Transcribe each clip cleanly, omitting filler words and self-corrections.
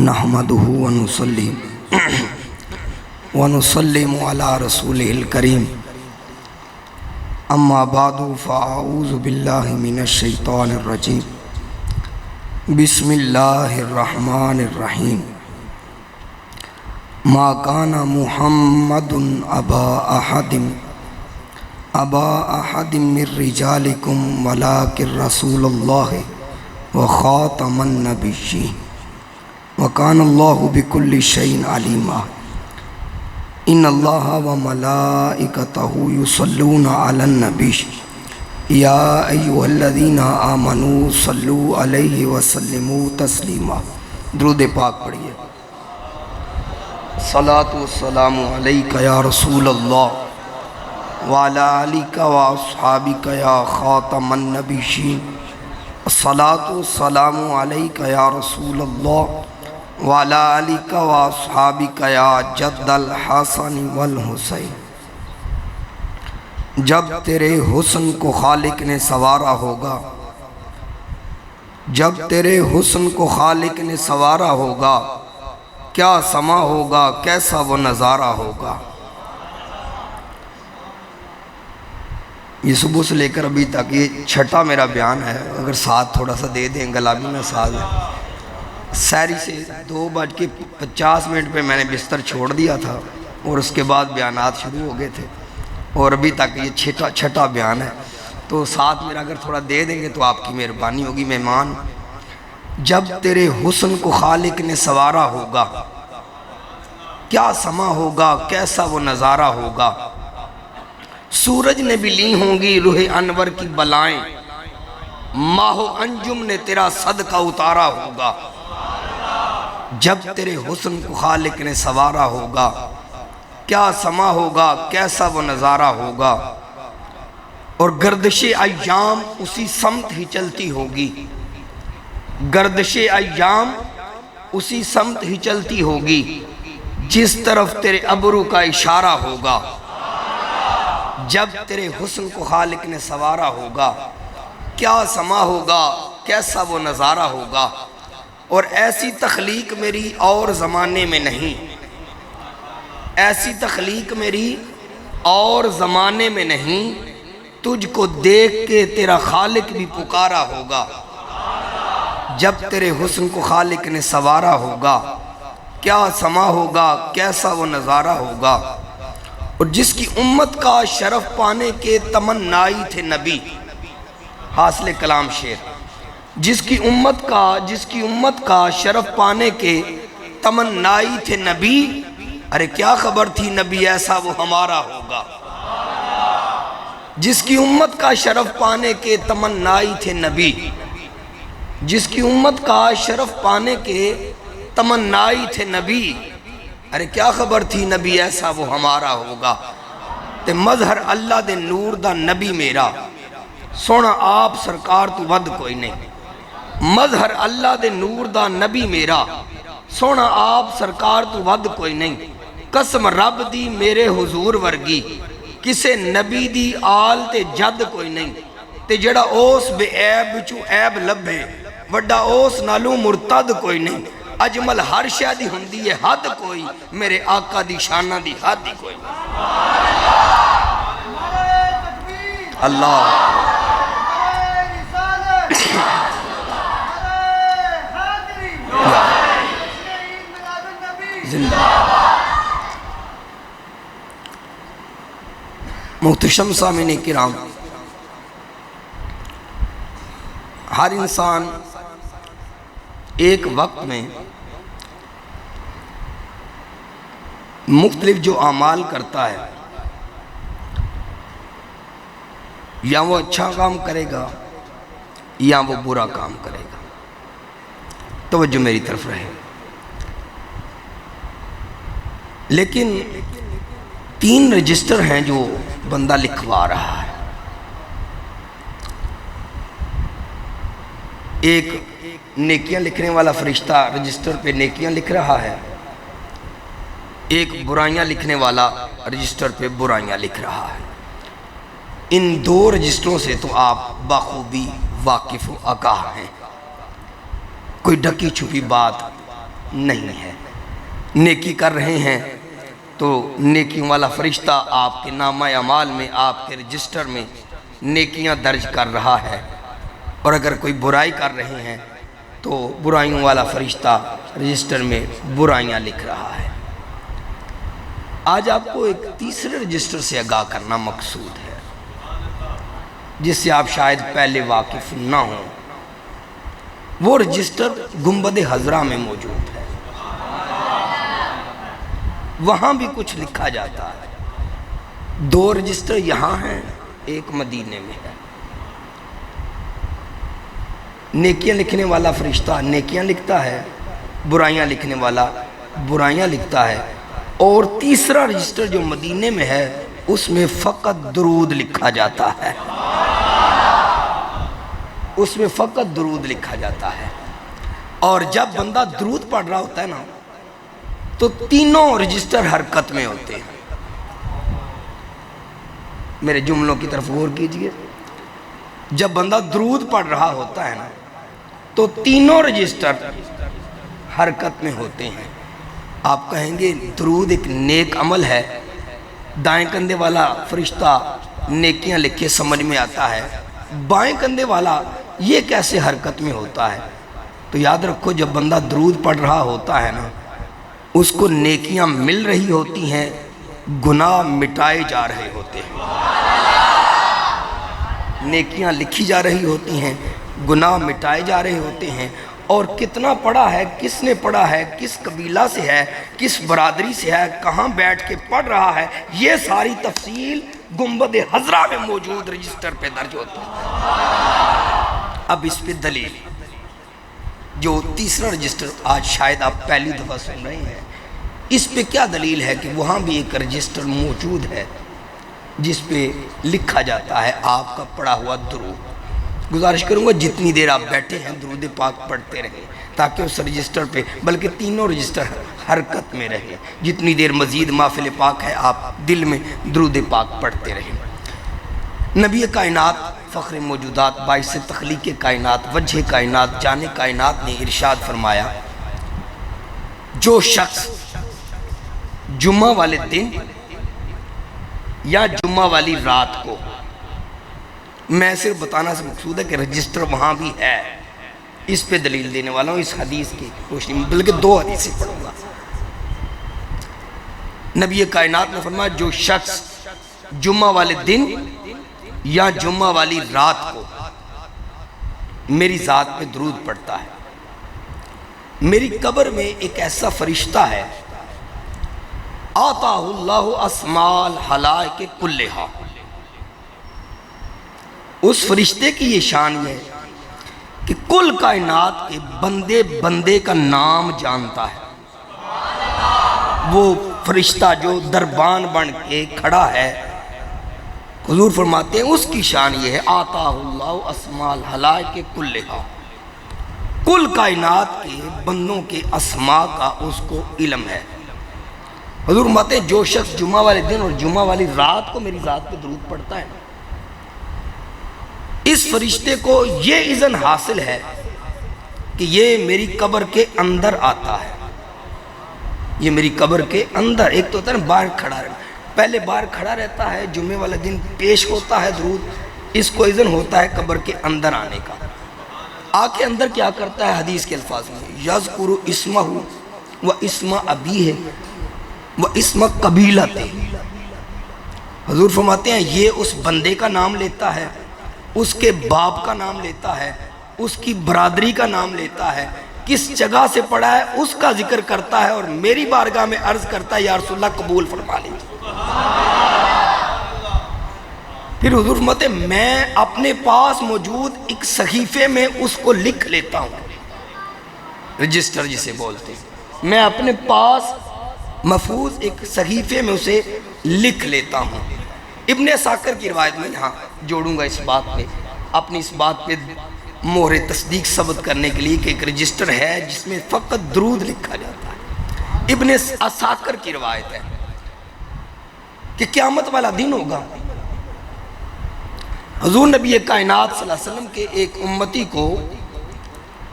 نحمدہ ونسلم علی رسولہ الکریم اما بعد فاعوذ باللہ من الشیطان الرجیم بسم اللہ الرحمن الرحیم ما کان محمد ابا احد من رجالکم ولکن رسول اللہ وخاتم النبیین وکان اللہ بکل شیء علیما ان اللہ وملائکتہ یصلون علی النبی یا ایھا الذین آمنوا صلوا علیہ وسلموا تسلیما۔ درود پاک پڑھیے۔ صلاۃ والسلام علیک یا رسول اللہ وعلی آلک واصحابک یا خاتم النبیین۔ صلاۃ والسلام علیک یا رسول اللہ وعلی آلک واصحابک یا جد الحسن والحسین۔ جب تیرے حسن کو خالق نے سنوارا ہوگا، جب تیرے حسن کو خالق نے سنوارا ہوگا، کیا سما ہوگا، کیسا وہ نظارہ ہوگا۔ یہ صبح سے لے کر ابھی تک یہ چھٹا میرا بیان ہے، اگر ساتھ تھوڑا سا دے دیں، گلابی میں ساتھ ہے۔ سحری سے 2:50 پہ میں نے بستر چھوڑ دیا تھا اور اس کے بعد بیانات شروع ہو گئے تھے اور ابھی تک یہ چھٹا بیان ہے، تو ساتھ میرا اگر تھوڑا دے دیں گے تو آپ کی مہربانی ہوگی مہمان۔ جب تیرے حسن کو خالق نے سنوارا ہوگا، کیا سما ہوگا، کیسا وہ نظارہ ہوگا۔ سورج نے بھی لی ہوں گی روح انور کی بلائیں، ماہ و انجم نے تیرا صدقہ اتارا ہوگا۔ جب تیرے حسن کو خالق نے سنوارا ہوگا، کیا سما ہوگا، کیسا وہ نظارہ ہوگا۔ اور گردش ایام اسی سمت ہی چلتی ہوگی، گردش ایام اسی سمت ہی چلتی ہوگی جس طرف تیرے ابرو کا اشارہ ہوگا۔ جب تیرے حسن کو خالق نے سنوارا ہوگا، کیا سما ہوگا، کیسا وہ نظارہ ہوگا۔ اور ایسی تخلیق میری اور زمانے میں نہیں، ایسی تخلیق میری اور زمانے میں نہیں، تجھ کو دیکھ کے تیرا خالق بھی پکارا ہوگا۔ جب تیرے حسن کو خالق نے سنوارا ہوگا، کیا سما ہوگا، کیسا وہ نظارہ ہوگا۔ اور جس کی امت کا شرف پانے کے تمنائی تھے نبی، حاصل کلام شعر، جس کی امت کا شرف پانے کے تمنائی تھے نبی، ارے کیا خبر تھی نبی ایسا وہ ہمارا ہوگا۔ جس کی امت کا شرف پانے کے تمنائی تھے نبی، جس کی امت کا شرف پانے کے تمنائی تھے نبی، ارے کیا خبر تھی نبی ایسا وہ ہمارا ہوگا۔ تے مظہر اللہ دے نور دا نبی میرا، سونا آپ سرکار تو ود کوئی نہیں۔ مظہر اللہ دے نور دا نبی میرا، سونا آپ سرکار تو ود کوئی نہیں۔ قسم رب دی میرے حضور ورگی، کسے نبی دی آل تے جد کوئی نہیں۔ تے جڑا اوس بے عیب بچو عیب لبھے، وڈا اوس نالو مرتد کوئی نہیں۔ اجمل ہر شے دی ہوندی ہے حد کوئی، میرے آقا دی شانہ دی حد ہی کوئی نہیں۔ اللہ زندہ محتشم سامعین کرام، ہر انسان ایک وقت میں مختلف جو اعمال کرتا ہے، یا وہ اچھا کام کرے گا یا وہ برا کام کرے گا۔ توجہ میری طرف رہے۔ لیکن 3 رجسٹر ہیں جو بندہ لکھوا رہا ہے۔ ایک نیکیاں لکھنے والا فرشتہ رجسٹر پہ نیکیاں لکھ رہا ہے، ایک برائیاں لکھنے والا رجسٹر پہ برائیاں لکھ رہا ہے۔ ان 2 رجسٹروں سے تو آپ بخوبی واقف و آگاہ ہیں۔ کوئی ڈھکی چھپی بات نہیں ہے۔ نیکی کر رہے ہیں تو نیکیوں والا فرشتہ آپ کے نامہ اعمال میں، آپ کے رجسٹر میں نیکیاں درج کر رہا ہے، اور اگر کوئی برائی کر رہے ہیں تو برائیوں والا فرشتہ رجسٹر میں برائیاں لکھ رہا ہے۔ آج آپ کو ایک تیسرے رجسٹر سے آگاہ کرنا مقصود ہے، جس سے آپ شاید پہلے واقف نہ ہوں۔ وہ رجسٹر گنبد خضرا میں موجود ہے، وہاں بھی کچھ لکھا جاتا ہے۔ 2 رجسٹر یہاں ہیں، ایک مدینے میں ہے۔ نیکیاں لکھنے والا فرشتہ نیکیاں لکھتا ہے، برائیاں لکھنے والا برائیاں لکھتا ہے، اور تیسرا رجسٹر جو مدینے میں ہے اس میں فقط درود لکھا جاتا ہے، اس میں فقط درود لکھا جاتا ہے۔ اور جب بندہ درود پڑھ رہا ہوتا ہے نا تو تینوں رجسٹر حرکت میں ہوتے ہیں۔ میرے جملوں کی طرف غور کیجئے، جب بندہ درود پڑھ رہا ہوتا ہے نا تو تینوں رجسٹر حرکت میں ہوتے ہیں۔ آپ کہیں گے درود ایک نیک عمل ہے، دائیں کندھے والا فرشتہ نیکیاں لکھے سمجھ میں آتا ہے، بائیں کندھے والا یہ کیسے حرکت میں ہوتا ہے؟ تو یاد رکھو، جب بندہ درود پڑھ رہا ہوتا ہے نا اس کو نیکیاں مل رہی ہوتی ہیں، گناہ مٹائے جا رہے ہوتے ہیں۔ نیکیاں لکھی جا رہی ہوتی ہیں، گناہ مٹائے جا رہے ہوتے ہیں۔ اور کتنا پڑھا ہے، کس نے پڑھا ہے، کس قبیلہ سے ہے، کس برادری سے ہے، کہاں بیٹھ کے پڑھ رہا ہے، یہ ساری تفصیل گنبد خضرا میں موجود رجسٹر پہ درج ہوتی ہے۔ اب اس پہ دلیل، جو تیسرا رجسٹر آج شاید آپ پہلی دفعہ سن رہے ہیں، اس پہ کیا دلیل ہے کہ وہاں بھی ایک رجسٹر موجود ہے جس پہ لکھا جاتا ہے آپ کا پڑھا ہوا درود۔ گزارش کروں گا جتنی دیر آپ بیٹھے ہیں درود پاک پڑھتے رہیں تاکہ اس رجسٹر پہ، بلکہ تینوں رجسٹر حرکت میں رہیں۔ جتنی دیر مزید محفل پاک ہے آپ دل میں درود پاک پڑھتے رہیں۔ نبی کائنات، فخر موجودات، باعث تخلیق کائنات، وجہ کائنات، جان کائنات نے ارشاد فرمایا، جو شخص جمعہ والے دن یا جمعہ والی رات کو، میں صرف بتانا سے مقصود ہے کہ رجسٹر وہاں بھی ہے، اس پہ دلیل دینے والا ہوں اس حدیث کی روشنی میں، بلکہ 2 حدیثیں پڑھوں گا۔ نبی کائنات نے فرمایا، جو شخص جمعہ والے دن یا جمعہ والی رات کو میری ذات پہ درود پڑھتا ہے، میری قبر میں ایک ایسا فرشتہ ہے، آتاہ اللہ اسماء الخلائق کلہا، اس فرشتے کی یہ شان ہے کہ کل کائنات کے بندے بندے کا نام جانتا ہے۔ وہ فرشتہ جو دربان بن کے کھڑا ہے، حضور فرماتے ہیں اس کی شان یہ ہے، آتاہ اللہ اسماء الخلائق کلہا، کل کائنات کے بندوں کے اسماء کا اس کو علم ہے۔ حضور فرماتے ہیں جو شخص جمعہ والے دن اور جمعہ والی رات کو میری ذات پہ درود پڑھتا ہے، اس فرشتے کو یہ اذن حاصل ہے کہ یہ میری قبر کے اندر آتا ہے، یہ میری قبر کے اندر، ایک تو ہوتا ہے نا باہر کھڑا رہنا، پہلے باہر کھڑا رہتا ہے، جمعے والے دن پیش ہوتا ہے درود، اس کو اذن ہوتا ہے قبر کے اندر آنے کا۔ آ کے اندر کیا کرتا ہے؟ حدیث کے الفاظ میں یذکر اسمہ و اسم ابیہ و اسم قبیلتہ، حضور فرماتے ہیں یہ اس بندے کا نام لیتا ہے، اس کے باپ کا نام لیتا ہے، اس کی برادری کا نام لیتا ہے، کس جگہ سے پڑھا ہے اس کا ذکر کرتا ہے، اور میری بارگاہ میں عرض کرتا ہے یا رسول اللہ قبول فرما لیجیے۔ پھر حضور فرماتے ہیں میں اپنے پاس موجود ایک صحیفے میں اس کو لکھ لیتا ہوں، رجسٹر جسے بولتے ہیں، میں اپنے پاس محفوظ ایک صحیفے میں اسے لکھ لیتا ہوں۔ ابن عساکر کی روایت میں یہاں جوڑوں گا اس بات پہ، اپنی اس بات پہ مہر تصدیق ثبت کرنے کے لیے کہ ایک رجسٹر ہے جس میں فقط درود لکھا جاتا ہے۔ ابن عساکر کی روایت ہے کہ قیامت والا دن ہوگا، حضور نبی کائنات صلی اللہ علیہ وسلم کے ایک امتی کو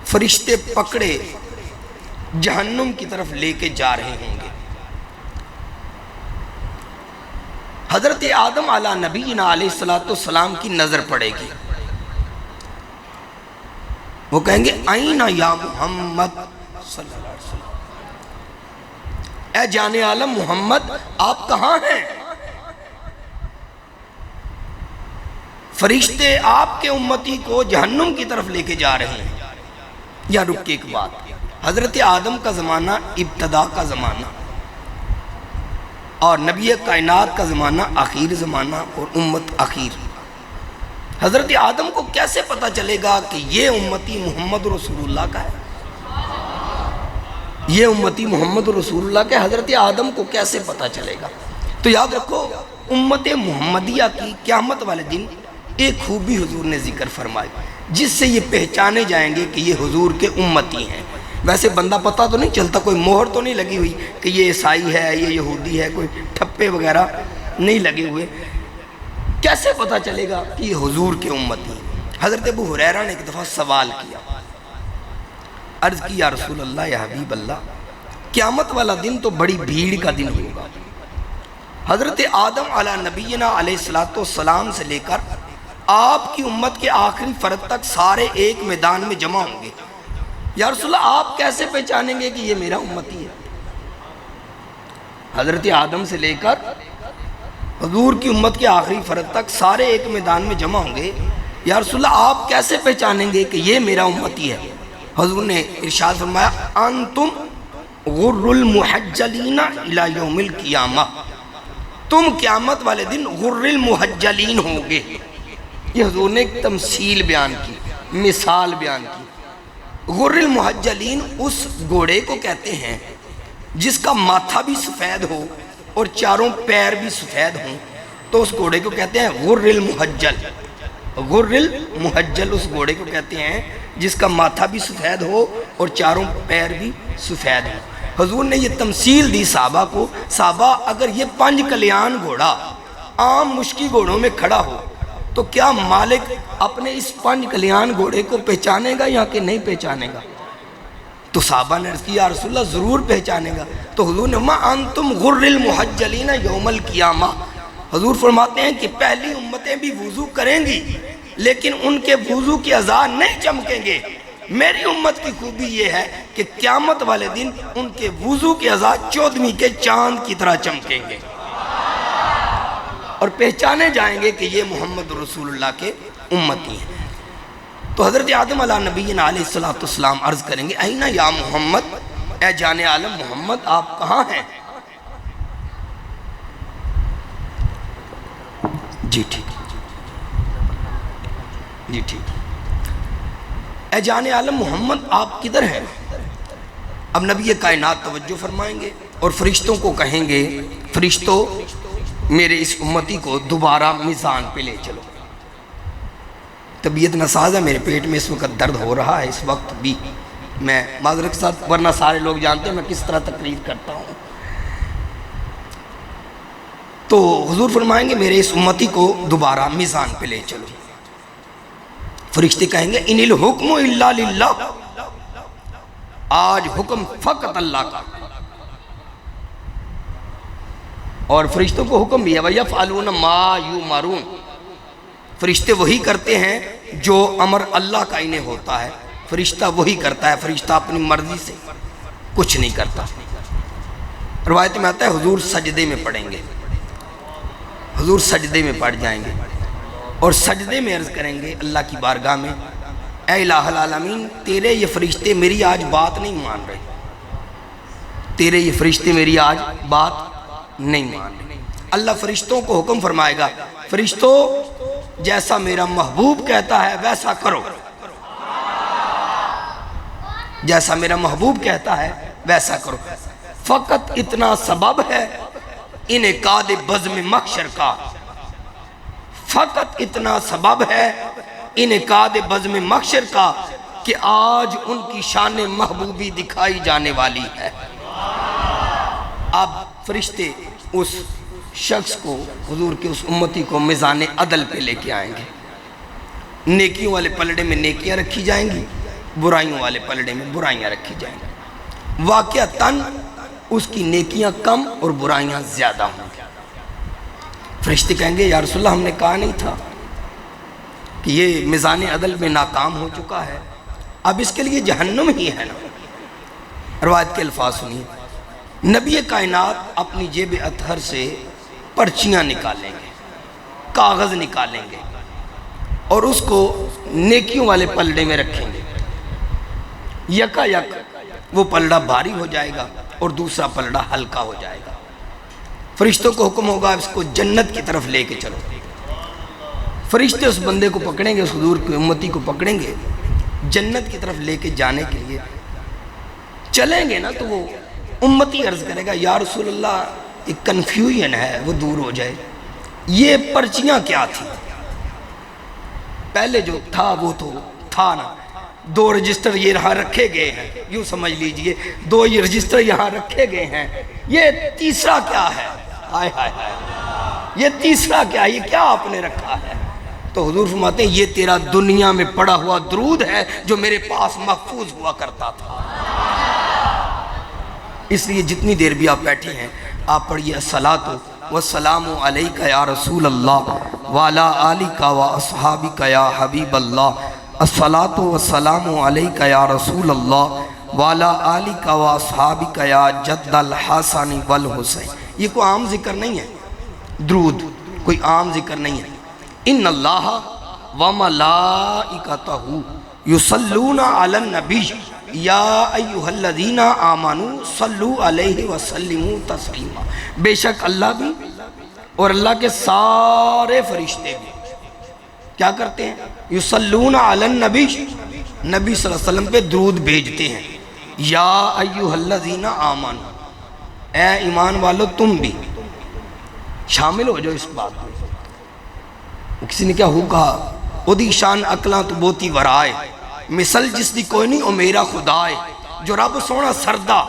فرشتے پکڑے جہنم کی طرف لے کے جا رہے ہوں گے۔ حضرت آدم علیہ نبینا علیہ السلام کی نظر پڑے گی، وہ کہیں گے آئینہ یا محمد صلی اللہ علیہ وسلم، اے جان عالم محمد آپ کہاں ہیں؟ فرشتے آپ کے امتی کو جہنم کی طرف لے کے جا رہے ہیں۔ یا رک کے ایک بات، حضرت آدم کا زمانہ ابتدا کا زمانہ اور نبی کائنات کا زمانہ آخر زمانہ اور امت آخر۔ حضرت آدم کو کیسے پتہ چلے گا کہ یہ امتی محمد رسول اللہ کا ہے؟ یہ امتی محمد رسول اللہ کا ہے، حضرت آدم کو کیسے پتہ چلے گا؟ تو یاد رکھو، امت محمدیہ کی قیامت والے دن ایک خوبی حضور نے ذکر فرمائی جس سے یہ پہچانے جائیں گے کہ یہ حضور کے امتی ہیں۔ ویسے بندہ پتہ تو نہیں چلتا، کوئی مہر تو نہیں لگی ہوئی کہ یہ عیسائی ہے، یہ یہودی ہے، کوئی ٹھپے وغیرہ نہیں لگے ہوئے، کیسے پتہ چلے گا کہ یہ حضور کے امتی ہیں؟ حضرت ابو ہریرہ نے ایک دفعہ سوال کیا، عرض کی یا رسول اللہ، یا حبیب اللہ، قیامت والا دن تو بڑی بھیڑ کا دن ہوگا، حضرت آدم علیہ نبینا علیہ السلام سے لے کر آپ کی امت کے آخری فرد تک سارے ایک میدان میں جمع ہوں گے، یا رسول اللہ آپ کیسے پہچانیں گے کہ یہ میرا امتی ہے؟ حضرت آدم سے لے کر حضور کی امت کے آخری فرد تک سارے ایک میدان میں جمع ہوں گے، یا رسول اللہ آپ کیسے پہچانیں گے کہ یہ میرا امتی ہے؟ حضور نے ارشاد فرمایا انتم غر المحجلین الی یوم القیامہ، تم قیامت والے دن غر المحجلین ہوں گے۔ یہ حضور نے ایک تمثیل بیان کی، مثال بیان کی۔ غر المحجلین اس گھوڑے کو کہتے ہیں جس کا ماتھا بھی سفید ہو اور چاروں پیر بھی سفید ہوں، تو اس گھوڑے کو کہتے ہیں غر المحجل۔ غر المحجل اس گھوڑے کو کہتے ہیں جس کا ماتھا بھی سفید ہو اور چاروں پیر بھی سفید ہوں۔ حضور نے یہ تمثیل دی صحابہ کو، صحابہ اگر یہ 5 کلیان گھوڑا عام مشکی گھوڑوں میں کھڑا ہو تو کیا مالک اپنے اس 5 کلیان گھوڑے کو پہچانے گا یا کہ نہیں پہچانے گا؟ تو صحابہ نے عرض کیا یا رسول اللہ ضرور پہچانے گا۔ تو حضور نے فرمایا انتم غر المحجلین یوم القیامہ، حضور فرماتے ہیں کہ پہلی امتیں بھی وضو کریں گی لیکن ان کے وضو کی اعضاء نہیں چمکیں گے، میری امت کی خوبی یہ ہے کہ قیامت والے دن ان کے وضو کے اعضاء 14ویں کے چاند کی طرح چمکیں گے اور پہچانے جائیں گے کہ یہ محمد رسول اللہ کے امتی ہیں۔ تو حضرت آدم علیہ نبینا علیہ السلام عرض کریں گے اینہ یا محمد، اے جان عالم محمد آپ کہاں ہیں؟ جی ٹھیک، جی ٹھیک، اے جان عالم محمد آپ کدھر ہیں؟ اب نبی کائنات توجہ فرمائیں گے اور فرشتوں کو کہیں گے فرشتوں میرے اس امتی کو دوبارہ میزان پہ لے چلو۔ طبیعت ناساز ہے، میرے پیٹ میں اس وقت درد ہو رہا ہے اس وقت بھی، میں معذرت کے ساتھ، ورنہ سارے لوگ جانتے ہیں میں کس طرح تقریر کرتا ہوں۔ تو حضور فرمائیں گے میرے اس امتی کو دوبارہ میزان پہ لے چلو۔ فرشتے کہیں گے ان الحکم الا للہ، آج حکم فقط اللہ کا، اور فرشتوں کو حکم بھی ہے وَيَفْعَلُونَ مَا يُؤْمَرُونَ، فرشتے وہی کرتے ہیں جو امر اللہ کا انہیں ہوتا ہے، فرشتہ وہی کرتا ہے، فرشتہ اپنی مرضی سے کچھ نہیں کرتا۔ روایت میں آتا ہے حضور سجدے میں پڑھیں گے، حضور سجدے میں پڑھ جائیں گے اور سجدے میں عرض کریں گے اللہ کی بارگاہ میں اے الہ العالمین، تیرے یہ فرشتے میری آج بات نہیں مان رہے، تیرے یہ فرشتے میری آج بات نہیں مان رہے۔ اللہ فرشتوں کو حکم فرمائے گا فرشتوں جیسا میرا محبوب کہتا ہے ویسا کرو، جیسا میرا محبوب کہتا ہے ویسا کرو، فقط اتنا سبب ہے انعقاد بزم محشر کا، فقط اتنا سبب ہے انعقاد بزم محشر کا کہ آج ان کی شان محبوبی دکھائی جانے والی ہے۔ اب فرشتے اس شخص کو، حضور کے اس امتی کو میزان عدل پہ لے کے آئیں گے، نیکیوں والے پلڑے میں نیکیاں رکھی جائیں گی، برائیوں والے پلڑے میں برائیاں رکھی جائیں گی۔ واقعتاً اس کی نیکیاں کم اور برائیاں زیادہ ہوں گی۔ فرشتے کہیں گے یا رسول اللہ ہم نے کہا نہیں تھا کہ یہ میزان عدل میں ناکام ہو چکا ہے، اب اس کے لیے جہنم ہی ہے نا۔ روایت کے الفاظ سنیے، نبی کائنات اپنی جیب اطہر سے پرچیاں نکالیں گے، کاغذ نکالیں گے اور اس کو نیکیوں والے پلڑے میں رکھیں گے۔ یکا یک وہ پلڑا بھاری ہو جائے گا اور دوسرا پلڑا ہلکا ہو جائے گا۔ فرشتوں کو حکم ہوگا اس کو جنت کی طرف لے کے چلو۔ فرشتے اس بندے کو پکڑیں گے، اس حضور کی امتی کو پکڑیں گے، جنت کی طرف لے کے جانے کے لیے چلیں گے نا، تو وہ امتی عرض کرے گا یا رسول اللہ ایک کنفیوژن ہے، وہ دور ہو جائے، یہ پرچیاں کیا تھی؟ پہلے جو تھا وہ تو تھا نا، 2 رجسٹر یہ یہاں رکھے گئے ہیں، یوں سمجھ لیجئے 2 یہ رجسٹر یہاں رکھے گئے ہیں، یہ تیسرا کیا ہے؟ ہائے ہائے ہائے، یہ تیسرا کیا ہے؟ یہ کیا آپ نے رکھا ہے؟ تو حضور فرماتے ہیں یہ تیرا دنیا میں پڑا ہوا درود ہے جو میرے پاس محفوظ ہوا کرتا تھا۔ اس لیے جتنی دیر بھی آپ بیٹھے ہیں آپ پڑھیے الصلاۃ والسلام علیک یا رسول اللہ وعلی آلک و اصحابک یا حبیب اللہ، الصلاۃ والسلام علیک یا رسول اللہ وعلی آلک و اصحابک یا جد الحسن والحسین۔ یہ کوئی عام ذکر نہیں ہے، درود کوئی عام ذکر نہیں ہے۔ ان اللہ و ملائکتہ یصلون علی النبی یا ایہا الذین آمنوا صلو علیہ وسلموا تسلیما۔ بے شک اللہ بھی اور اللہ کے سارے فرشتے بھی کیا کرتے ہیں؟ یصلون علی النبی، نبی صلی اللہ علیہ وسلم پہ درود بھیجتے ہیں۔ یا ایہا الذین آمنوا، اے ایمان والو تم بھی شامل ہو جو اس بات میں۔ کسی نے کیا ہو کہا اودی شان اکلاں تو بوتی ورائے، مثل جس دی کوئی نہیں او میرا خدا ہے، جو رب سونا سردہ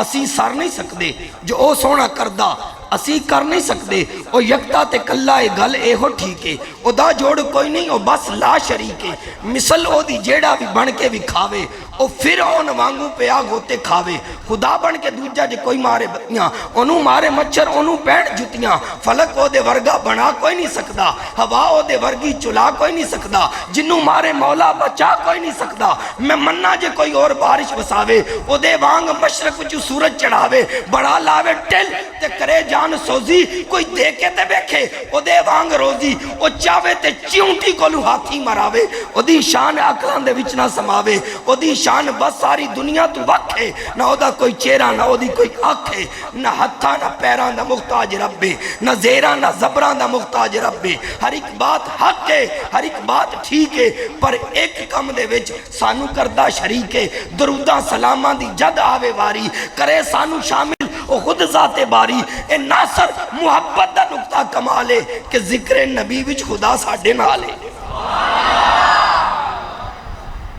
اسی سر نہیں سکدے، جو او سونا کردہ اسی کر نہیں سکدے، او یکتا تے کلہ اے گل اے ہو ٹھیکے، او دا جوڑ کوئی نہیں او بس لا شریکے، مثل او دی جیڑا بھی بن کے بھی کھاوے، او فرعون وانگوں پہ آگ ہوتے کھاوے، خدا بن کے دوجہ جے کوئی مارے بتیاں، انہوں مارے مچھر انہوں پینٹ جتیاں، فلک او دے ورگا بنا کوئی نہیں سکدا، ہوا او دے ورگی چلا کوئی نہیں سکدا، جنوں مارے مولا بچا کوئی نہیں سکدا، میں مننا جے کوئی اور بارش بساوے، او دے وانگ مشرق جو سورج چڑھاوے، بڑا لاوے ٹل تے کرے جان سوزی، کوئی دیکھے تے بیکھے او دے وانگ روزی، او چاوے تے چیونٹی کو لو ہاتھی مراوے، او دی شان اکلان دے وچ نہ سماوے، او دی شان بس ساری دنیا تو وکھے، نہ او دا کوئی چہرہ نہ او دی کوئی آنکھے، نہ ہتھا نہ پیران دا محتاج ربے، نہ زیران نہ زبران دا محتاج ربے، ہر ایک بات حق ہے، ہر ایک بات ٹھیک ہے، پر ایک کم دے وچ سانو کردہ شریک ہے، درودہ سلامہ دی جد آوے واری، کرے سانو شامل او خود ذات باری، اے ناصر محبت دا نقطہ کمالے کہ ذکر نبی وچ خدا ساڑھے نالے۔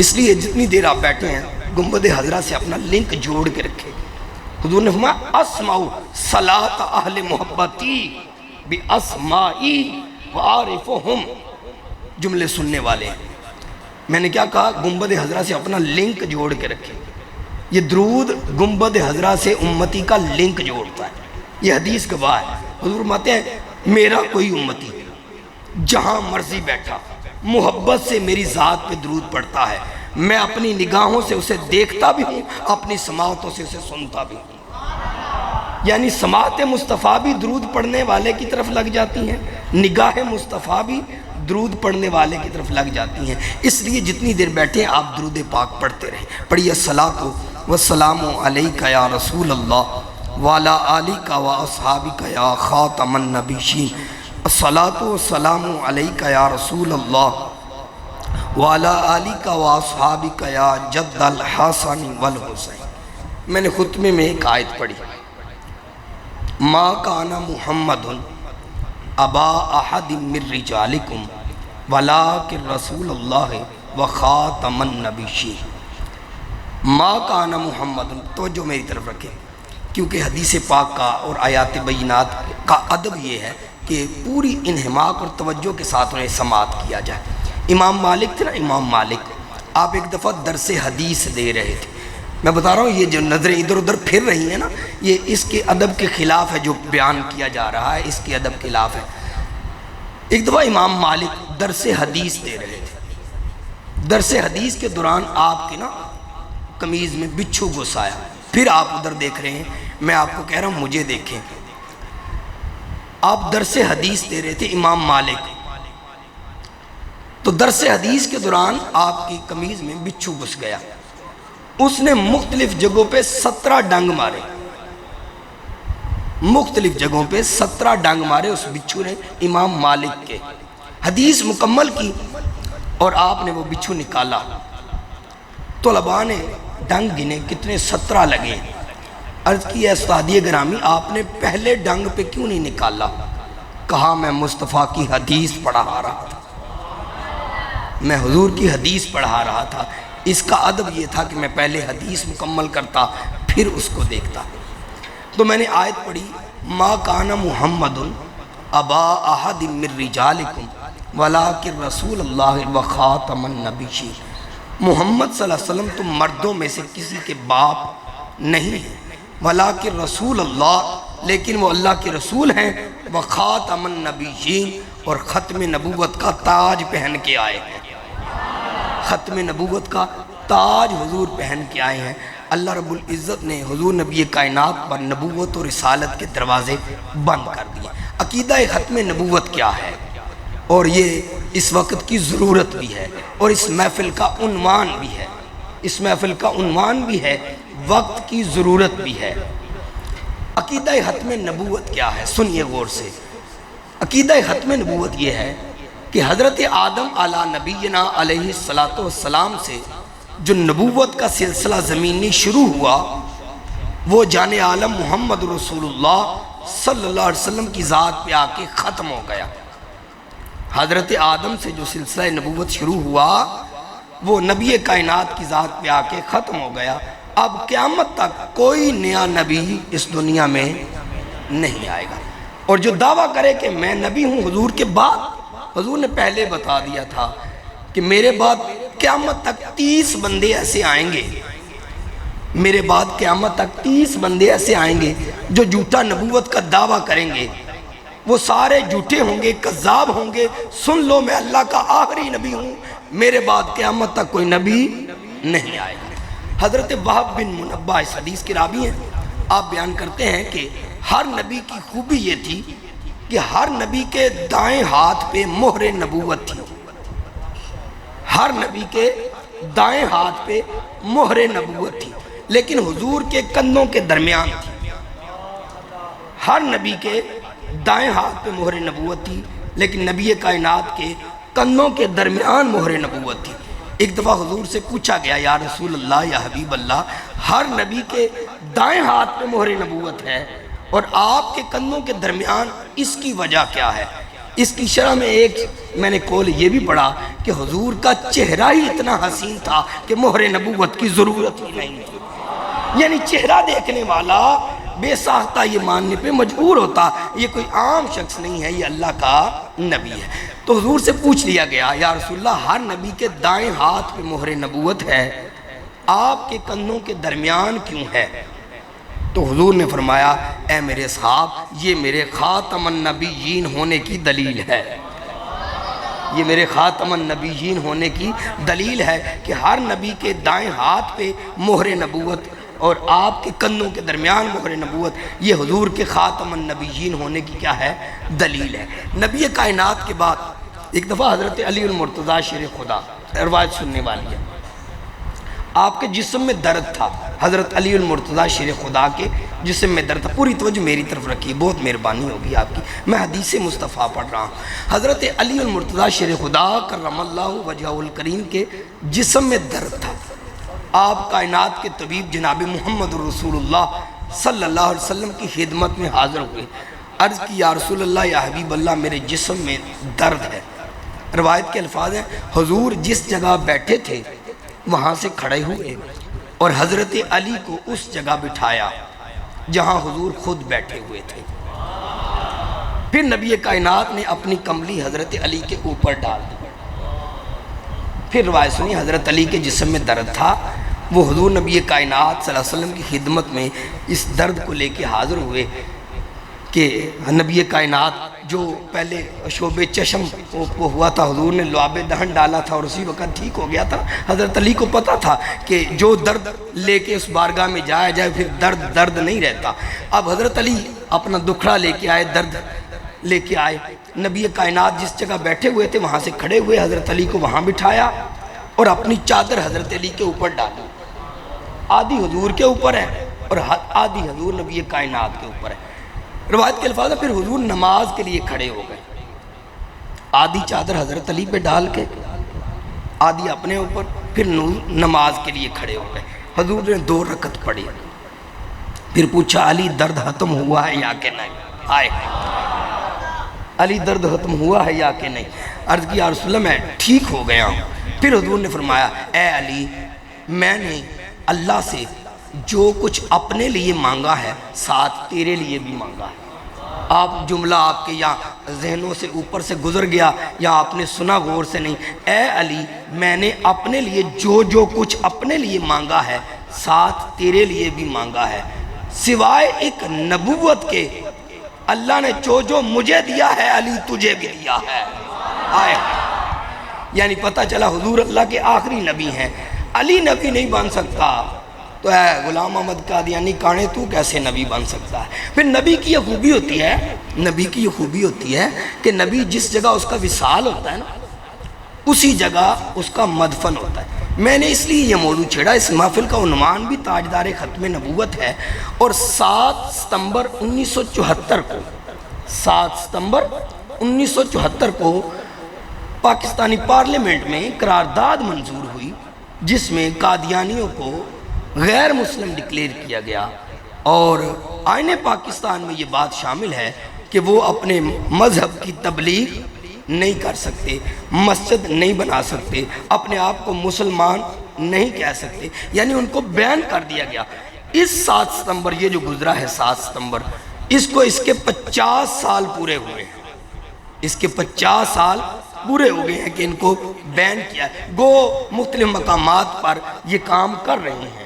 اس لیے جتنی دیر آپ بیٹھے ہیں گنبد حضرہ سے اپنا لنک جوڑ کے رکھے۔ حضور نے فرمایا اسمعوا صلاۃ اہل محبتی بی اسمائی وعارفہم، جملے سننے والے ہیں۔ میں نے کیا کہا؟ گنبد حضرہ سے اپنا لنک جوڑ کے رکھے۔ یہ درود گنبد حضرہ سے امتی کا لنک جوڑتا ہے، یہ حدیث گواہ ہے۔ حضور فرماتے ہیں میرا کوئی امتی جہاں مرضی بیٹھا محبت سے میری ذات پہ درود پڑھتا ہے، میں اپنی نگاہوں سے اسے دیکھتا بھی ہوں، اپنی سماعتوں سے اسے سنتا بھی ہوں۔ یعنی سماعت مصطفیٰ بھی درود پڑھنے والے کی طرف لگ جاتی ہیں، نگاہ مصطفیٰ بھی درود پڑھنے والے کی طرف لگ جاتی ہیں۔ اس لیے جتنی دیر بیٹھے ہیں آپ درود پاک پڑھتے رہیں۔ پڑھیے الصلاۃ والسلام علیک یا رسول اللہ وعلی آلک و اصحابک یا خاتم النبیین، الصلاۃ والسلام علیک یا رسول اللہ وعلی آلک و اصحابک یا جد الحسن والحسین۔ میں نے خطبے میں ایک آیت پڑھی، ما کان محمد ابا احد من رجالکم ولکن رسول اللہ و خاتم النبیین۔ ما کان محمد، توجہ میری طرف رکھیں، کیونکہ حدیث پاک کا اور آیات بینات کا ادب یہ ہے کہ پوری انہماک اور توجہ کے ساتھ انہیں سماعت کیا جائے۔ امام مالک تھے نا، امام مالک، آپ ایک دفعہ درس حدیث دے رہے تھے، میں بتا رہا ہوں یہ جو نظریں ادھر ادھر پھر رہی ہیں نا، یہ اس کے ادب کے خلاف ہے جو بیان کیا جا رہا ہے، اس کے ادب کے خلاف ہے۔ ایک دفعہ امام مالک درس حدیث دے رہے تھے، درس حدیث کے دوران آپ کی نا قمیض میں بچھو گھس آیا، پھر آپ ادھر دیکھ رہے ہیں، میں آپ کو کہہ رہا ہوں مجھے دیکھیں۔ آپ درس حدیث دے رہے تھے امام مالک، تو درس حدیث کے دوران آپ کی قمیض میں بچھو گھس گیا، اس نے مختلف جگہوں پہ 17 ڈنگ مارے، مختلف جگہوں پہ 17 ڈنگ مارے اس بچھو نے امام مالک کے۔ حدیث مکمل کی اور آپ نے وہ بچھو نکالا، طلباء نے ڈنگ گنے کتنے، 17 لگے۔ عرض کی ہے استادی گرامی آپ نے پہلے ڈنگ پہ کیوں نہیں نکالا؟ کہا میں مصطفیٰ کی حدیث پڑھا رہا تھا، میں حضور کی حدیث پڑھا رہا تھا، اس کا ادب یہ تھا کہ میں پہلے حدیث مکمل کرتا پھر اس کو دیکھتا۔ تو میں نے آیت پڑھی، ما کان محمد ابا احد من رجالکم ولکن رسول اللہ و خاتم النبیین، محمد صلی اللہ علیہ وسلم تم مردوں میں سے کسی کے باپ نہیں ہیں، ولیکن رسول اللہ، لیکن وہ اللہ کے رسول ہیں، و خاتم النبیین، اور ختم نبوت کا تاج پہن کے آئے ہیں، ختم نبوت کا تاج حضور پہن کے آئے ہیں۔ اللہ رب العزت نے حضور نبی کائنات پر نبوت اور رسالت کے دروازے بند کر دیے۔ عقیدہ ختم نبوت کیا ہے، اور یہ اس وقت کی ضرورت بھی ہے، اور اس محفل کا عنوان بھی ہے، اس محفل کا عنوان بھی ہے، وقت کی ضرورت بھی ہے۔ عقیدہ ختم نبوت کیا ہے؟ سنیے غور سے۔ عقیدہ ختم نبوت یہ ہے کہ حضرت آدم علی نبینا علیہ السلام سے جو نبوت کا سلسلہ زمینی شروع ہوا، وہ جان عالم محمد رسول اللہ صلی اللہ علیہ وسلم کی ذات پہ آ کے ختم ہو گیا۔ حضرت آدم سے جو سلسلہ نبوت شروع ہوا وہ نبی کائنات کی ذات پہ آ کے ختم ہو گیا۔ اب قیامت تک کوئی نیا نبی اس دنیا میں نہیں آئے گا، اور جو دعویٰ کرے کہ میں نبی ہوں حضور کے بعد، حضور نے پہلے بتا دیا تھا کہ میرے بعد قیامت تک 30 بندے ایسے آئیں گے، میرے بعد قیامت تک 30 بندے ایسے آئیں گے جو جھوٹا نبوت کا دعویٰ کریں گے، وہ سارے جھوٹے ہوں گے، کذاب ہوں گے۔ سن لو میں اللہ کا آخری نبی ہوں، میرے بعد قیامت تک کوئی نبی نہیں آئے گا۔ حضرت وہب بن منبہ اس حدیث کے راوی ہیں، آپ بیان کرتے ہیں کہ ہر نبی کی خوبی یہ تھی کہ ہر نبی کے دائیں ہاتھ پہ مہر نبوت تھی، ہر نبی کے دائیں ہاتھ پہ مہر نبوت تھی، لیکن حضور کے کندھوں کے درمیان تھی۔ ہر نبی کے دائیں ہاتھ پہ مہر نبوت تھی، لیکن نبی کائنات کے کندھوں کے درمیان مہر نبوت تھی۔ ایک دفعہ حضور سے پوچھا گیا، یا رسول اللہ، یا حبیب اللہ، ہر نبی کے دائیں ہاتھ پہ مہر نبوت ہے اور آپ کے کندھوں کے درمیان، اس کی وجہ کیا ہے؟ اس کی شرح میں میں نے قول یہ بھی پڑھا کہ حضور کا چہرہ ہی اتنا حسین تھا کہ مہر نبوت کی ضرورت ہی نہیں تھی۔ یعنی چہرہ دیکھنے والا بے ساختہ یہ ماننے پہ مجبور ہوتا یہ کوئی عام شخص نہیں ہے، یہ اللہ کا نبی ہے۔ تو حضور سے پوچھ لیا گیا، یا رسول اللہ، ہر نبی کے دائیں ہاتھ پہ مہر نبوت ہے، آپ کے کندھوں کے درمیان کیوں ہے؟ تو حضور نے فرمایا، اے میرے اصحاب، یہ میرے خاتم النبیین ہونے کی دلیل ہے، یہ میرے خاتم النبیین ہونے کی دلیل ہے کہ ہر نبی کے دائیں ہاتھ پہ مہر نبوت اور آپ کے کندھوں کے درمیان مہر نبوت، یہ حضور کے خاتم النبیین ہونے کی کیا ہے؟ دلیل ہے۔ نبی کائنات کے بعد ایک دفعہ حضرت علی المرتضیٰ شیر خدا، روایت سننے والی ہے، آپ کے جسم میں درد تھا، حضرت علی المرتضیٰ شیر خدا کے جسم میں درد تھا۔ پوری توجہ میری طرف رکھیے، بہت مہربانی ہوگی آپ کی، میں حدیث مصطفیٰ پڑھ رہا ہوں۔ حضرت علی المرتضیٰ شیر خدا کرم اللہ وجہہ الکریم کے جسم میں درد تھا۔ آپ کائنات کے طبیب جناب محمد رسول اللہ صلی اللہ علیہ وسلم کی خدمت میں حاضر ہوئے، عرض کی، یا رسول اللہ، یا حبیب اللہ، میرے جسم میں درد ہے۔ روایت کے الفاظ ہیں، حضور جس جگہ بیٹھے تھے وہاں سے کھڑے ہوئے اور حضرت علی کو اس جگہ بٹھایا جہاں حضور خود بیٹھے ہوئے تھے۔ پھر نبی کائنات نے اپنی کملی حضرت علی کے اوپر ڈال دی۔ پھر روایت سنی، حضرت علی کے جسم میں درد تھا، وہ حضور نبی کائنات صلی اللہ علیہ وسلم کی خدمت میں اس درد کو لے کے حاضر ہوئے کہ نبی کائنات جو پہلے شعب چشم کو ہوا تھا، حضور نے لعاب دہن ڈالا تھا اور اسی وقت ٹھیک ہو گیا تھا۔ حضرت علی کو پتہ تھا کہ جو درد لے کے اس بارگاہ میں جایا جائے پھر درد نہیں رہتا۔ اب حضرت علی اپنا دکھڑا لے کے آئے، درد لے کے آئے۔ نبی کائنات جس جگہ بیٹھے ہوئے تھے وہاں سے کھڑے ہوئے، حضرت علی کو وہاں بٹھایا اور اپنی چادر حضرت علی کے اوپر ڈالی۔ آدھی حضور کے اوپر ہے اور آدھی حضور نبی کائنات کے اوپر ہے۔ روایت کے الفاظ ہے پھر حضور نماز کے لیے کھڑے ہو گئے، آدھی چادر حضرت علی پہ ڈال کے آدھی اپنے اوپر، پھر نماز کے لیے کھڑے ہو گئے۔ حضور نے 2 رکعت پڑھی، پھر پوچھا علی درد ختم ہوا ہے یا کہ نہیں؟ آئے علی درد ختم ہوا ہے یا کہ نہیں؟ عرض کی یا رسول اللہ میں ٹھیک ہو گیا ہوں۔ پھر حضور نے فرمایا اے علی، میں نے اللہ سے جو کچھ اپنے لیے مانگا ہے ساتھ تیرے لیے بھی مانگا ہے۔ آپ جملہ آپ کے یا ذہنوں سے اوپر سے گزر گیا یا آپ نے سنا غور سے نہیں۔ اے علی، میں نے اپنے لیے جو کچھ اپنے لیے مانگا ہے ساتھ تیرے لیے بھی مانگا ہے، سوائے ایک نبوت کے اللہ نے جو مجھے دیا ہے علی تجھے بھی دیا ہے۔ آئے یعنی پتہ چلا حضور اللہ کے آخری نبی ہیں، علی نبی نہیں بن سکتا تو اے غلام احمد قادیانی کانے تو کیسے نبی بن سکتا ہے؟ پھر نبی کی یہ خوبی ہوتی ہے، نبی کی یہ خوبی ہوتی ہے کہ نبی جس جگہ اس کا وصال ہوتا ہے نا اسی جگہ اس کا مدفن ہوتا ہے۔ میں نے اس لیے یہ موضوع چھیڑا، اس محفل کا عنوان بھی تاجدار ختم نبوت ہے، اور 7 ستمبر 1974 کو 7 ستمبر 1974 کو پاکستانی پارلیمنٹ میں قرارداد منظور ہوئی جس میں قادیانیوں کو غیر مسلم ڈکلیئر کیا گیا، اور آئین پاکستان میں یہ بات شامل ہے کہ وہ اپنے مذہب کی تبلیغ نہیں کر سکتے، مسجد نہیں بنا سکتے، اپنے آپ کو مسلمان نہیں کہہ سکتے، یعنی ان کو بین کر دیا گیا۔ اس 7 ستمبر یہ جو گزرا ہے 7 ستمبر، اس کے 50 سال پورے ہوئے ہیں، اس کے 50 سال پورے ہو گئے ہیں کہ ان کو بین کیا ہے۔ گو مختلف مقامات پر یہ کام کر رہے ہیں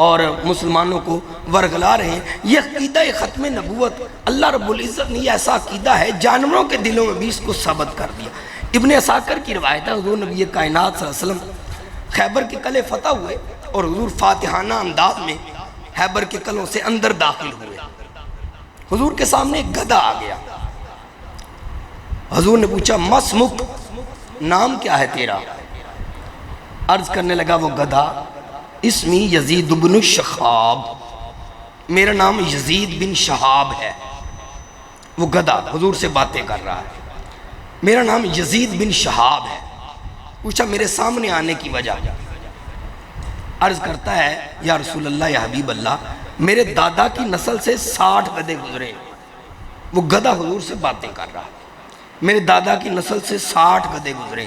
اور مسلمانوں کو ورگلا رہے ہیں۔ یہ عقیدہ ختم نبوت اللہ رب العزت نے یہ ایسا عقیدہ ہے جانوروں کے دلوں میں بھی اس کو ثابت کر دیا۔ ابن عساکر کی روایت ہے حضور نبی کائنات صلی اللہ علیہ وسلم خیبر کے قلعے فتح ہوئے اور حضور فاتحانہ انداز میں خیبر کے قلعوں سے اندر داخل ہوئے۔ حضور کے سامنے ایک گدھا آ گیا، حضور نے پوچھا مسمک، نام کیا ہے تیرا؟ عرض کرنے لگا وہ گدھا اسمی یزید بن شہاب، میرا نام یزید بن شہاب ہے۔ وہ گدھا حضور سے باتیں کر رہا ہے، میرا نام یزید بن شہاب ہے۔ پوچھا میرے سامنے آنے کی وجہ؟ عرض کرتا ہے یا رسول اللہ یا حبیب اللہ، میرے دادا کی نسل سے 60 گدھے گزرے۔ وہ گدھا حضور سے باتیں کر رہا ہے، میرے دادا کی نسل سے 60 گدھے گزرے،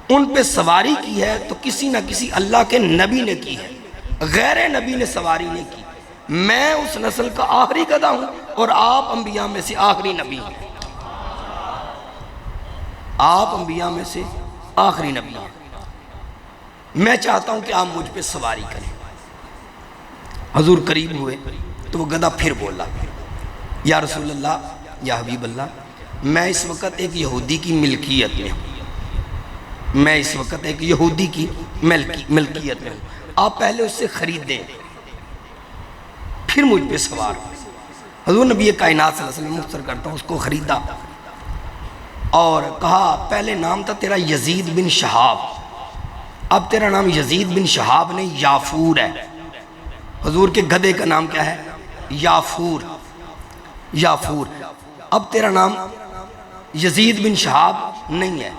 ان پہ سواری کی ہے تو کسی نہ کسی اللہ کے نبی نے کی ہے، غیر نبی نے سواری نہیں کی۔ میں اس نسل کا آخری گدھا ہوں اور آپ انبیاء میں سے آخری نبی ہیں، آپ انبیاء میں سے آخری نبی ہیں، میں چاہتا ہوں کہ آپ مجھ پہ سواری کریں۔ حضور قریب ہوئے تو وہ گدھا پھر بولا یا رسول اللہ یا حبیب اللہ، میں اس وقت ایک یہودی کی ملکیت میں ہوں، میں اس وقت ایک یہودی کی ملکیت میں ہوں، آپ پہلے اس سے خرید دیں پھر مجھ پہ سوار ہوں۔ حضور نبی کائنات صلی اللہ علیہ وسلم مختصر کرتا ہوں، اس کو خریدا اور کہا پہلے نام تھا تیرا یزید بن شہاب، اب تیرا نام یزید بن شہاب نہیں یافور ہے۔ حضور کے گدھے کا نام کیا ہے؟ یافور، یافور۔ اب تیرا نام یزید بن شہاب نہیں ہے۔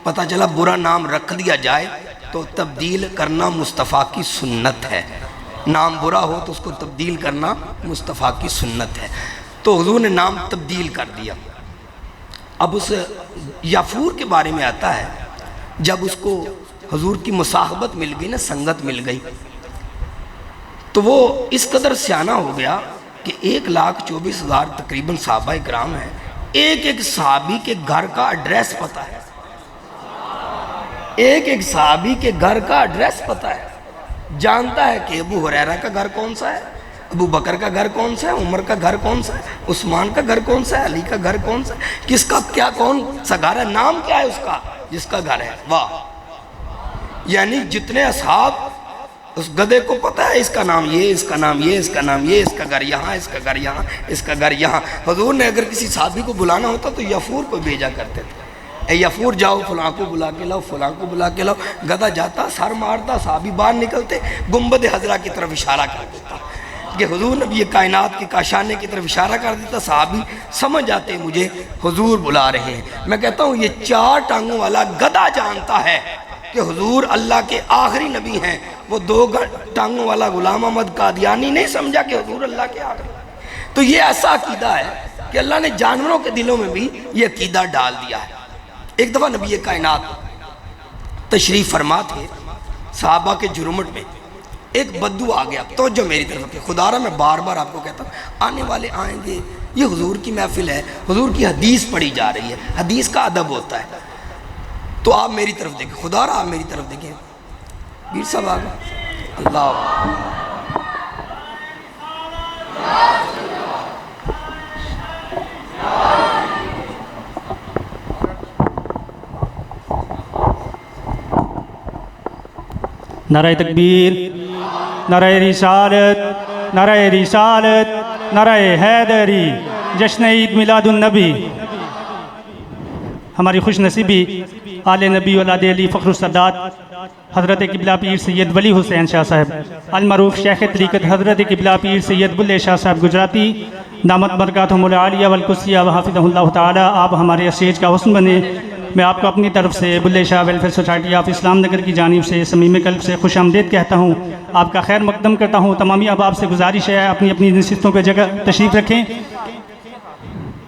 پتہ چلا برا نام رکھ دیا جائے تو تبدیل کرنا مصطفیٰ کی سنت ہے، نام برا ہو تو اس کو تبدیل کرنا مصطفیٰ کی سنت ہے، تو حضور نے نام تبدیل کر دیا۔ اب اس یافور کے بارے میں آتا ہے جب اس کو حضور کی مصاحبت مل گئی نا، سنگت مل گئی، تو وہ اس قدر سیانہ ہو گیا کہ 1,24,000 تقریباً صحابہ کرام ہیں، ایک ایک صحابی کے گھر کا ایڈریس پتہ ہے، ایک ایک صحابی کے گھر کا ایڈریس پتہ ہے۔ جانتا ہے کہ ابو ہریرہ کا گھر کون سا ہے، ابو بکر کا گھر کون سا ہے، عمر کا گھر کون سا ہے، عثمان کا گھر کون سا ہے، علی کا گھر کون سا ہے، کس کا کیا کون سا گھر ہے، نام کیا ہے اس کا جس کا گھر ہے۔ واہ! یعنی جتنے اصحاب، اس گدھے کو پتہ ہے اس کا نام یہ، اس کا نام یہ، اس کا نام یہ، اس کا گھر یہاں، اس کا گھر یہاں، اس کا گھر یہاں۔ حضور نے اگر کسی صحابی کو بلانا ہوتا تو یفور کو بھیجا کرتے تھے، اے یفور جاؤ فلاں کو بلا کے لاؤ، فلاں کو بلا کے لاؤ۔ گدھا جاتا، سر مارتا، صحابی باہر نکلتے، گنبد خضرا کی طرف اشارہ کر دیتا کہ حضور نبی کائنات کی کاشانے کی طرف اشارہ کر دیتا، صحابی سمجھ جاتے مجھے حضور بلا رہے ہیں۔ میں کہتا ہوں یہ 4 ٹانگوں والا گدھا جانتا ہے کہ حضور اللہ کے آخری نبی ہیں، وہ 2 ٹانگوں والا غلام احمد قادیانی نہیں سمجھا کہ حضور اللہ کے آخری۔ تو یہ ایسا عقیدہ ہے کہ اللہ نے جانوروں کے دلوں میں بھی یہ عقیدہ ڈال دیا ہے۔ ایک دفعہ نبی کائنات تشریف فرما تھے، صحابہ کے جرمٹ میں ایک بدو آ گیا۔ توجہ میری طرف کہ خدا را میں بار بار آپ کو کہتا ہوں، آنے والے آئیں گے، یہ حضور کی محفل ہے، حضور کی حدیث پڑھی جا رہی ہے، حدیث کا ادب ہوتا ہے، تو آپ میری طرف دیکھیں، خدا را آپ میری طرف دیکھیں۔ پیر صاحب آگا، اللہ نعرہ تکبیر، نعرہ رسالت، نعرہ رسالت، نعرہ حیدری، جشن عید میلاد النبی۔ ہماری خوش نصیبی آل نبی اولاد علی فخر السادات حضرت قبلہ پیر سید ولی حسین شاہ صاحب، المعروف شیخ طریقت حضرت قبلہ پیر سید بلے شاہ صاحب گجراتی، دامت برکاتہم العالیہ والقدسیہ وحافظہ اللہ تعالی۔ آپ ہمارے اسٹیج کا حسن بنے۔ میں آپ کو اپنی طرف سے Bulleh Shah welfare society of Islam Nagar کی جانب سے صمیم قلب سے خوش آمدید کہتا ہوں، آپ کا خیر مقدم کرتا ہوں۔ تمامی احباب سے گزارش ہے اپنی اپنی نشستوں پہ جگہ تشریف رکھیں۔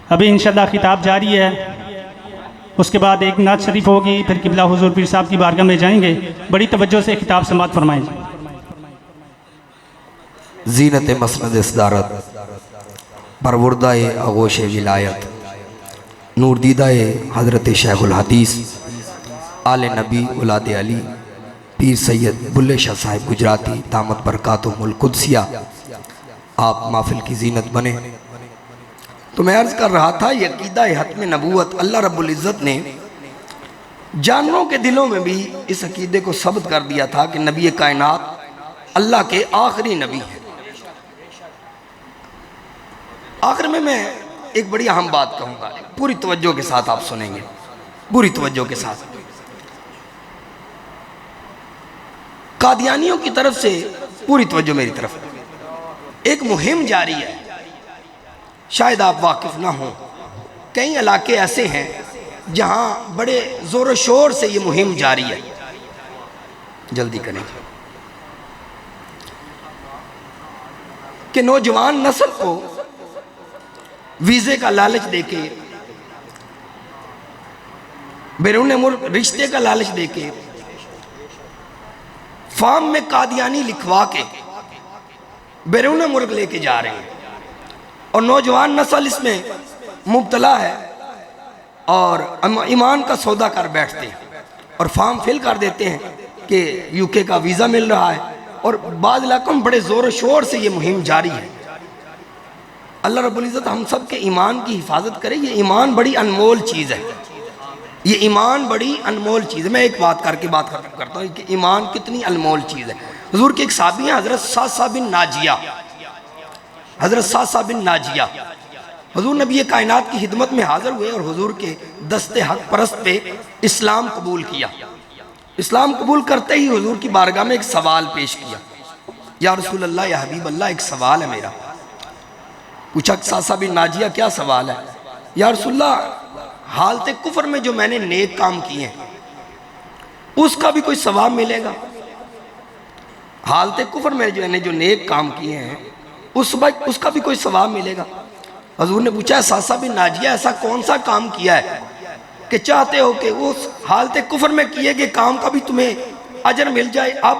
ابھی انشاءاللہ خطاب جاری ہے، اس کے بعد ایک نعت شریف ہوگی، پھر قبلہ حضور پیر صاحب کی بارگاہ میں جائیں گے۔ بڑی توجہ سے خطاب سماعت فرمائیں۔ زینت مسند صدارت، پروردہ آغوش ولایت، نور دیدہ حضرت شیخ الحدیث آل نبی اولاد علی پیر سید بلے شاہ صاحب گجراتی دامت برکاتہم القدسیہ، آپ محفل کی زینت بنے۔ تو میں عرض کر رہا تھا، یہ عقیدہ حتم نبوت اللہ رب العزت نے جانوروں کے دلوں میں بھی اس عقیدے کو ثابت کر دیا تھا کہ نبی کائنات اللہ کے آخری نبی ہیں۔ آخر میں ایک بڑی اہم بات کہوں گا، پوری توجہ کے ساتھ آپ سنیں گے، پوری توجہ کے ساتھ۔ قادیانیوں کی طرف سے پوری توجہ میری طرف، ایک مہم جاری ہے، شاید آپ واقف نہ ہوں۔ کئی علاقے ایسے ہیں جہاں بڑے زور و شور سے یہ مہم جاری ہے، جلدی کریں کہ نوجوان نسل کو ویزے کا لالچ دے کے، بیرون ملک رشتے کا لالچ دے کے، فارم میں قادیانی لکھوا کے بیرون ملک لے کے جا رہے ہیں، اور نوجوان نسل اس میں مبتلا ہے اور ایمان کا سودا کر بیٹھتے ہیں اور فارم فل کر دیتے ہیں کہ یو کے کا ویزا مل رہا ہے، اور بعض علاقوں میں بڑے زور و شور سے یہ مہم جاری ہے۔ اللہ رب العزت ہم سب کے ایمان کی حفاظت کرے۔ یہ ایمان بڑی انمول چیز ہے، یہ ایمان بڑی انمول چیز ہے۔ میں ایک بات کر کے بات ختم کرتا ہوں کہ ایمان کتنی انمول چیز ہے۔ حضور کے ایک صحابی ہیں حضرت ساسا بن ناجیہ، حضرت ساسا بن ناجیہ حضور نبی کائنات کی خدمت میں حاضر ہوئے اور حضور کے دست حق پرست پہ اسلام قبول کیا۔ اسلام قبول کرتے ہی حضور کی بارگاہ میں ایک سوال پیش کیا، یا رسول اللہ، یا حبیب اللہ، ایک سوال ہے میرا۔ پوچھا ساسا بن ناجیہ کیا سوال ہے؟ یا رسول اللہ، حالت کفر میں جو میں نے نیک کام کیے ہیں اس کا بھی کوئی ثواب ملے گا؟ حالت کفر میں جو میں نے جو نیک کام کیے ہیں اس کا بھی کوئی ثواب ملے گا؟ حضور نے پوچھا ساسا بن ناجیہ ایسا کون سا کام کیا ہے کہ چاہتے ہو کہ اس حالت کفر میں کیے گئے کام کا بھی تمہیں اجر مل جائے؟ اب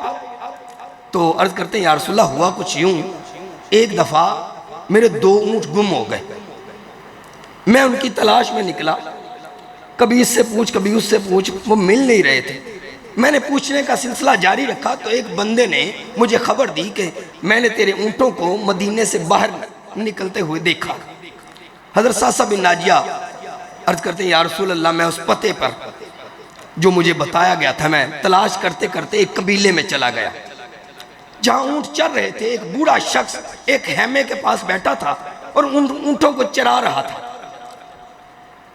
تو عرض کرتے ہیں یا رسول اللہ، ہوا کچھ یوں، ایک دفعہ میرے 2 اونٹ گم ہو گئے، میں ان کی تلاش میں نکلا، کبھی اس سے پوچھ کبھی اس سے پوچھ، وہ مل نہیں رہے تھے۔ میں نے پوچھنے کا سلسلہ جاری رکھا تو ایک بندے نے مجھے خبر دی کہ میں نے تیرے اونٹوں کو مدینے سے باہر نکلتے ہوئے دیکھا۔ حضرت صاصہ بن ناجیہ عرض کرتے ہیں یا رسول اللہ میں اس پتے پر جو مجھے بتایا گیا تھا میں تلاش کرتے کرتے ایک قبیلے میں چلا گیا جہاں اونٹ چر رہے تھے۔ ایک بوڑھا شخص ایک خیمے کے پاس بیٹھا تھا اور ان اونٹوں کو چرا رہا تھا۔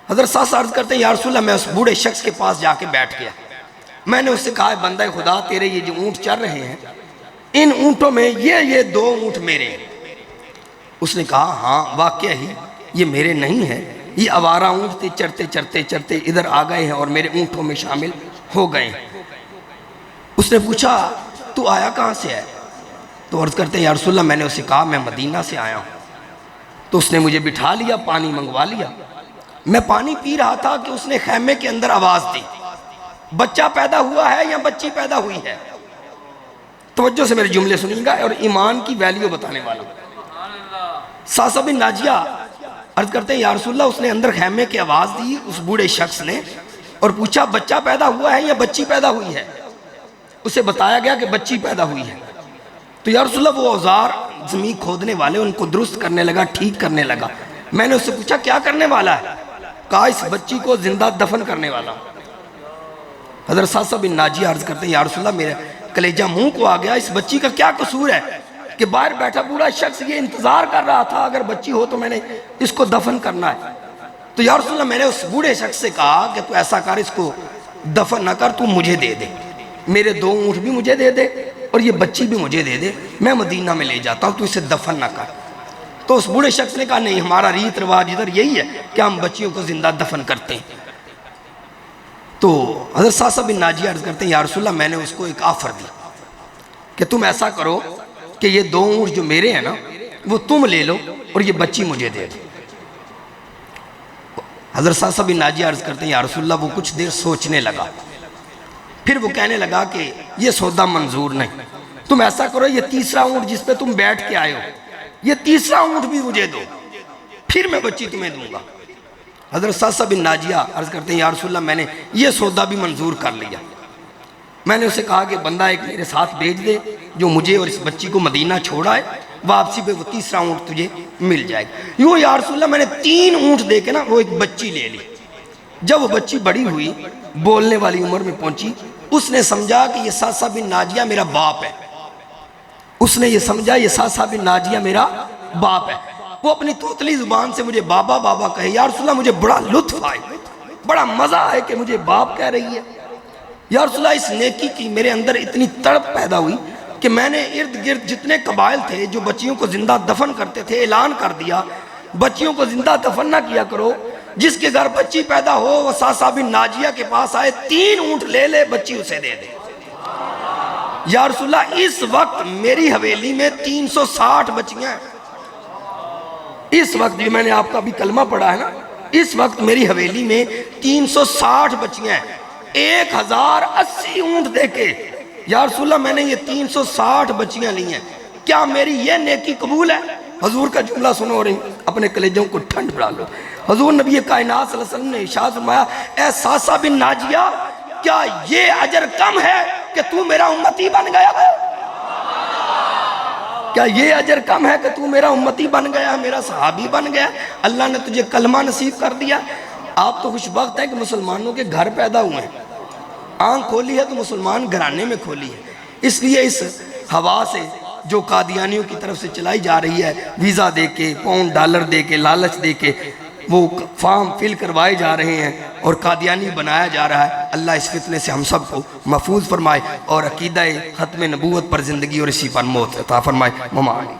حضرت صاصہ عرض کرتے ہیں یا رسول اللہ میں اس بوڑھے شخص کے پاس جا کے بیٹھ گیا۔ میں نے اس سے کہا بندہ خدا تیرے یہ جو اونٹ چر رہے ہیں ان اونٹوں میں یہ 2 اونٹ میرے ہیں۔ اس نے کہا ہاں واقعہ ہی یہ میرے نہیں ہیں، یہ آوارہ اونٹ تھے، چرتے چرتے چرتے ادھر آ گئے ہیں اور میرے اونٹوں میں شامل ہو گئے ہیں۔ اس نے پوچھا تو آیا کہاں سے ہے؟ تو عرض کرتے ہیں یا رسول اللہ میں نے اسے کہا میں مدینہ سے آیا ہوں۔ تو اس نے مجھے بٹھا لیا، پانی منگوا لیا۔ میں پانی پی رہا تھا کہ اس نے خیمے کے اندر آواز دی بچہ پیدا ہوا ہے یا بچی پیدا ہوئی ہے؟ توجہ سے میرے جملے سنیں گا اور ایمان کی ویلیو بتانے والا ہوں۔ صاصہ بن ناجیہ عرض کرتے ہیں یا رسول اللہ اس نے اندر خیمے کی آواز دی اس بوڑھے شخص نے اور پوچھا بچہ پیدا ہوا ہے یا بچی پیدا ہوئی ہے؟ اسے بتایا گیا کہ بچی پیدا ہوئی ہے۔ تو یا رسول اللہ وہ اوزار زمین کھودنے والے ان کو درست کرنے لگا، ٹھیک کرنے لگا۔ میں نے اس سے پوچھا کیا کرنے والا ہے؟ کہا اس بچی کو زندہ دفن کرنے والا ہوں۔ حضرت صاصہ بن ناجیہ عرض کرتے ہیں یا رسول اللہ میرے کلیجہ منہ کو آ گیا، اس بچی کا کیا قصور ہے کہ باہر بیٹھا بوڑھا شخص یہ انتظار کر رہا تھا اگر بچی ہو تو میں نے اس کو دفن کرنا ہے۔ تو یا رسول اللہ میں نے اس بوڑھے شخص سے کہا کہ تو ایسا کر اس کو دفن نہ کر، تو مجھے دے دے، میرے 2 اونٹ بھی مجھے دے دے اور یہ بچی بھی مجھے دے دے، میں مدینہ میں لے جاتا ہوں، تو اسے دفن نہ کر۔ تو اس بوڑھے شخص نے کہا نہیں ہمارا ریت رواج ادھر یہی ہے کہ ہم بچیوں کو زندہ دفن کرتے ہیں۔ تو حضرت صاصہ بن ناجیہ عرض کرتے ہیں یا رسول اللہ میں نے اس کو ایک آفر دی کہ تم ایسا کرو کہ یہ 2 اونٹ جو میرے ہیں نا وہ تم لے لو اور یہ بچی مجھے دے دو۔ حضرت صاصہ بن ناجیہ عرض کرتے ہیں یا رسول اللہ وہ کچھ دیر سوچنے لگا، پھر وہ کہنے لگا کہ یہ سودا منظور نہیں، تم ایسا کرو یہ 3را اونٹ جس پہ تم بیٹھ کے آئے ہو یہ 3را اونٹ بھی مجھے دو، پھر میں بچی تمہیں دوں گا۔ حضرت صاصہ بن ناجیہ عرض کرتے ہیں یا رسول اللہ میں نے یہ سودا بھی منظور کر لیا۔ میں نے اسے کہا کہ بندہ ایک میرے ساتھ بھیج دے جو مجھے اور اس بچی کو مدینہ چھوڑا ہے، واپسی پہ وہ 3را اونٹ تجھے مل جائے گا۔ یوں یا رسول اللہ میں نے 3 اونٹ دے کے نا وہ ایک بچی لے لی۔ جب وہ بچی بڑی ہوئی بولنے والی عمر میں پہنچی اس نے سمجھا کہ یہ صاصہ بن ناجیہ میرا باپ ہے، اس نے یہ سمجھا یہ صاصہ بن ناجیہ میرا باپ ہے۔ وہ اپنی توتلی زبان سے مجھے بابا بابا کہے۔ یا رسول اللہ مجھے بڑا لطف آئے، بڑا مزہ آئے کہ مجھے باپ کہہ رہی ہے۔ یا رسول اللہ اس نیکی کی میرے اندر اتنی تڑپ پیدا ہوئی کہ میں نے ارد گرد جتنے قبائل تھے جو بچیوں کو زندہ دفن کرتے تھے اعلان کر دیا بچیوں کو زندہ دفن نہ کیا کرو، جس کے گھر بچی پیدا ہو وہ صاصہ بن ناجیہ کے پاس آئے 3 اونٹ لے لے بچی اسے دے دے۔ یا رسول اللہ اس وقت میری حویلی میں 360 بچیاں ہیں۔ اس وقت جو میں نے آپ کا بھی کلمہ پڑھا ہے نا، اس وقت میری حویلی میں 360 بچیاں ہیں، 1080 اونٹ دے کے یا رسول اللہ میں نے یہ 360 بچیاں لی ہیں، کیا میری یہ نیکی قبول ہے؟ حضور کا جملہ سنو اور اپنے کلیجوں کو ٹھنڈ پڑا لو۔ حضور نبی کائنات صلی اللہ علیہ وسلم نے ارشاد فرمایا اے صاصہ بن ناجیہ کیا یہ اجر کم ہے کہ تو میرا امتی بن گیا ہے؟ کیا یہ اجر کم ہے کہ تو میرا امتی بن گیا ہے، میرا صحابی بن گیا؟ اللہ نے تجھے کلمہ نصیب کر دیا۔ آپ تو خوش بخت ہیں کہ مسلمانوں کے گھر پیدا ہوئے ہیں، آنکھ کھولی ہے تو مسلمان گھرانے میں کھولی ہے۔ اس لیے اس ہوا سے جو قادیانیوں کی طرف سے چلائی جا رہی ہے، ویزا دے کے، پاؤنڈ ڈالر دے کے، لالچ دے کے وہ فارم فل کروائے جا رہے ہیں اور قادیانی بنایا جا رہا ہے، اللہ اس فتنے سے ہم سب کو محفوظ فرمائے اور عقیدہ ختم نبوت پر زندگی اور اسی پر موت عطا فرمائے۔ ممانی